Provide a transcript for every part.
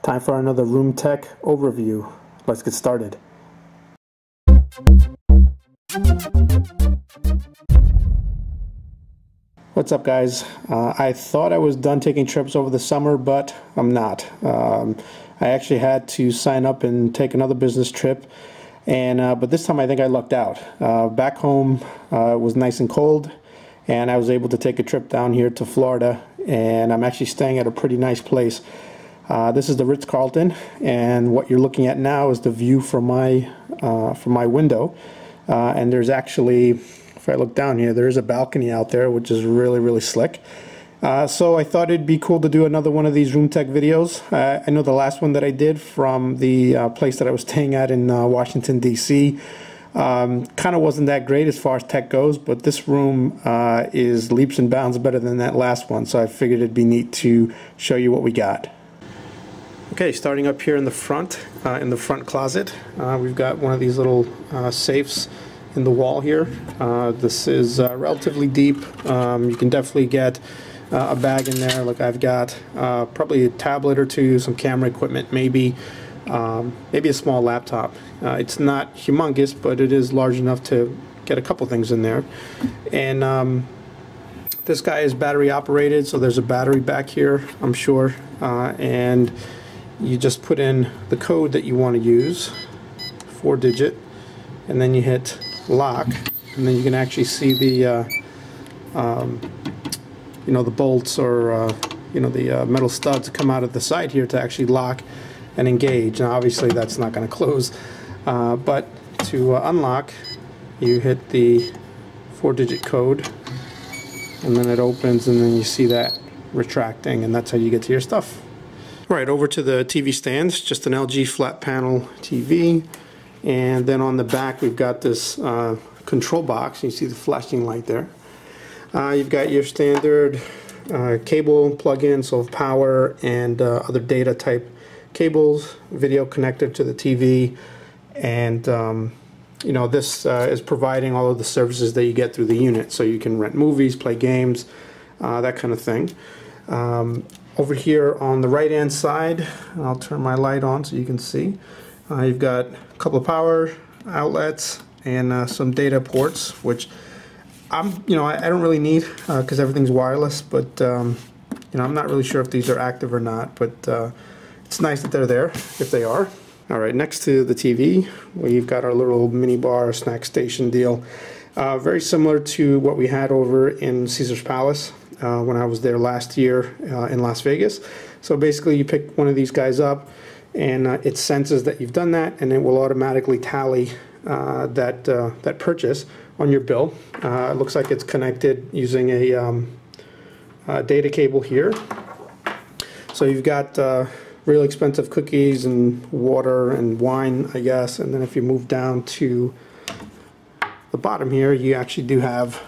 Time for another room tech overview. Let's get started. What's up, guys? I thought I was done taking trips over the summer, but I'm not. I actually had to sign up and take another business trip, and but this time I think I lucked out. Back home it was nice and cold, and I was able to take a trip down here to Florida, and I'm actually staying at a pretty nice place. This is the Ritz Carlton, and what you're looking at now is the view from my window. And there's actually, if I look down here, there's a balcony out there, which is really slick. So I thought it'd be cool to do another one of these room tech videos. I know the last one that I did from the place that I was staying at in Washington, D.C. kind of wasn't that great as far as tech goes, but this room is leaps and bounds better than that last one, so I figured it'd be neat to show you what we got. Okay, starting up here in the front closet, we've got one of these little safes in the wall here. This is relatively deep. You can definitely get a bag in there. Like, I've got probably a tablet or two, some camera equipment, maybe a small laptop. It's not humongous, but it is large enough to get a couple things in there. And this guy is battery operated, so there's a battery back here, I'm sure, and you just put in the code that you want to use, 4-digit, and then you hit lock, and then you can actually see the the bolts or the metal studs come out of the side here to actually lock and engage. Now obviously that's not going to close, but to unlock, you hit the 4-digit code, and then it opens, and then you see that retracting, and that's how you get to your stuff. Right, over to the TV stands, just an LG flat panel TV, and then on the back we've got this control box. You see the flashing light there. You've got your standard cable plug-in, so power and other data type cables, video connected to the TV, and this is providing all of the services that you get through the unit, so you can rent movies, play games, that kind of thing. Over here on the right hand side, I'll turn my light on so you can see, you've got a couple of power outlets and some data ports, which I don't really need because everything's wireless, but I'm not really sure if these are active or not, but it's nice that they're there if they are. Alright, next to the TV we've got our little mini bar snack station deal, very similar to what we had over in Caesar's Palace when I was there last year in Las Vegas. So basically you pick one of these guys up, and it senses that you've done that, and it will automatically tally that purchase on your bill. It looks like it's connected using a data cable here. So you've got really expensive cookies and water and wine, I guess, and then if you move down to the bottom here, you actually do have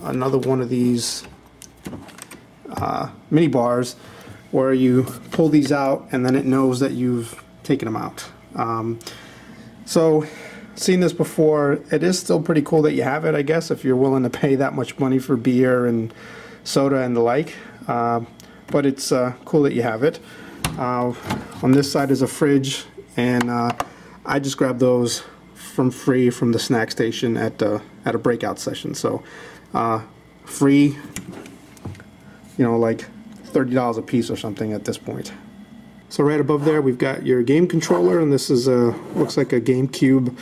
another one of these mini bars where you pull these out, and then it knows that you've taken them out. So seen this before, it is still pretty cool that you have it, I guess, if you're willing to pay that much money for beer and soda and the like, but it's cool that you have it. On this side is a fridge, and I just grabbed those from free from the snack station at a breakout session, so free, like $30 a piece or something at this point. So right above there we've got your game controller, and this is looks like a GameCube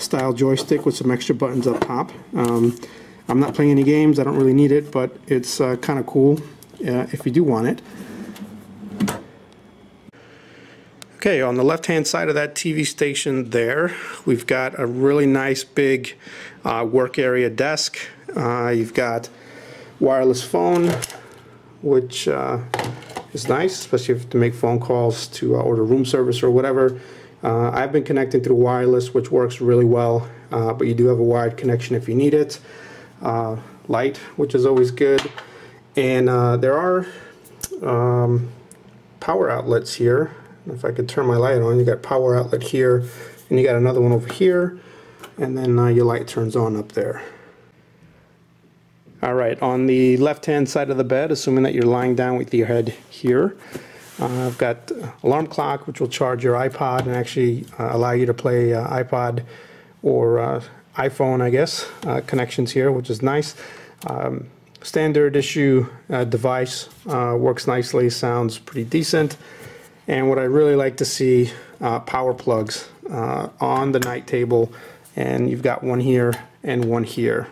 style joystick with some extra buttons up top. I'm not playing any games, I don't really need it, but it's kind of cool if you do want it. Okay, on the left hand side of that TV station there, we've got a really nice big work area desk. You've got wireless phone, which is nice, especially if you have to make phone calls to order room service or whatever. I've been connecting through wireless, which works really well, but you do have a wired connection if you need it. Light, which is always good, and there are power outlets here. If I could turn my light on, you got power outlet here, and you got another one over here, and then your light turns on up there. Alright, on the left hand side of the bed, assuming that you're lying down with your head here, I've got alarm clock, which will charge your iPod and actually allow you to play iPod or iPhone, I guess, connections here, which is nice. Standard issue device, works nicely, sounds pretty decent. And what I really like to see, power plugs on the night table, and you've got one here and one here.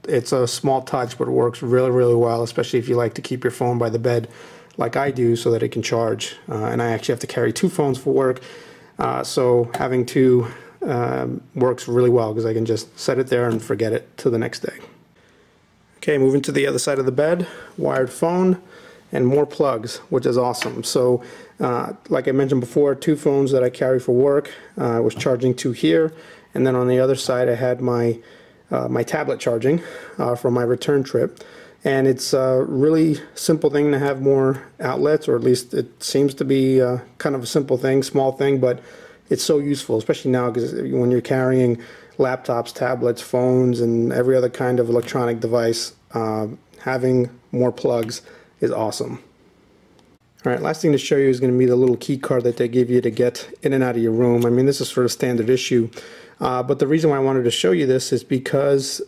It's a small touch, but it works really, really well, especially if you like to keep your phone by the bed like I do so that it can charge. And I actually have to carry 2 phones for work, so having 2 works really well because I can just set it there and forget it till the next day. Okay, moving to the other side of the bed, wired phone and more plugs, which is awesome. So like I mentioned before, 2 phones that I carry for work. I was charging 2 here, and then on the other side I had my my tablet charging for my return trip. And it's a really simple thing to have more outlets, or at least it seems to be kind of a simple thing, small thing, but it's so useful, especially now because when you're carrying laptops, tablets, phones, and every other kind of electronic device, having more plugs is awesome. Alright, last thing to show you is going to be the little key card that they give you to get in and out of your room. I mean, this is sort of standard issue, but the reason why I wanted to show you this is because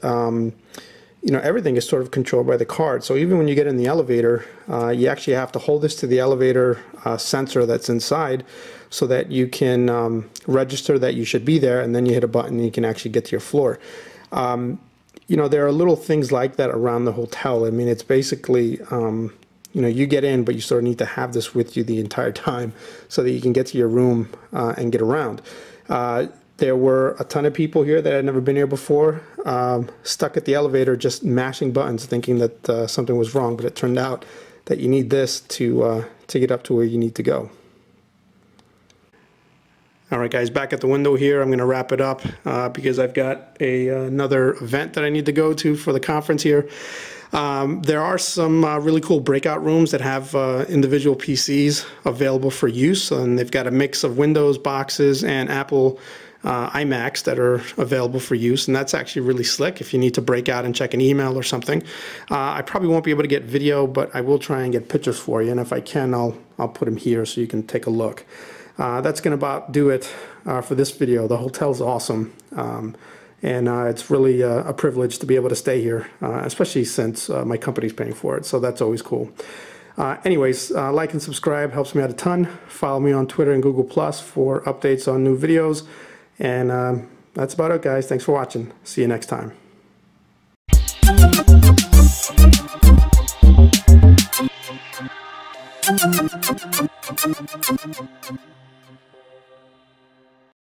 you know, everything is sort of controlled by the card. So even when you get in the elevator, you actually have to hold this to the elevator sensor that's inside so that you can register that you should be there, and then you hit a button and you can actually get to your floor. You know, there are little things like that around the hotel. I mean, it's basically, you know, you get in, but you sort of need to have this with you the entire time so that you can get to your room and get around. There were a ton of people here that had never been here before, stuck at the elevator just mashing buttons thinking that something was wrong, but it turned out that you need this to get up to where you need to go. Alright guys, back at the window here. I'm going to wrap it up because I've got another event that I need to go to for the conference here. There are some really cool breakout rooms that have individual PCs available for use, and they've got a mix of Windows boxes and Apple iMacs that are available for use, and that's actually really slick if you need to break out and check an email or something. I probably won't be able to get video, but I will try and get pictures for you, and if I can, I'll put them here so you can take a look. That's going to about do it for this video. The hotel's awesome, and it's really a privilege to be able to stay here, especially since my company's paying for it, so that's always cool. Anyways, like and subscribe, helps me out a ton. Follow me on Twitter and Google Plus for updates on new videos. And that's about it, guys. Thanks for watching. See you next time.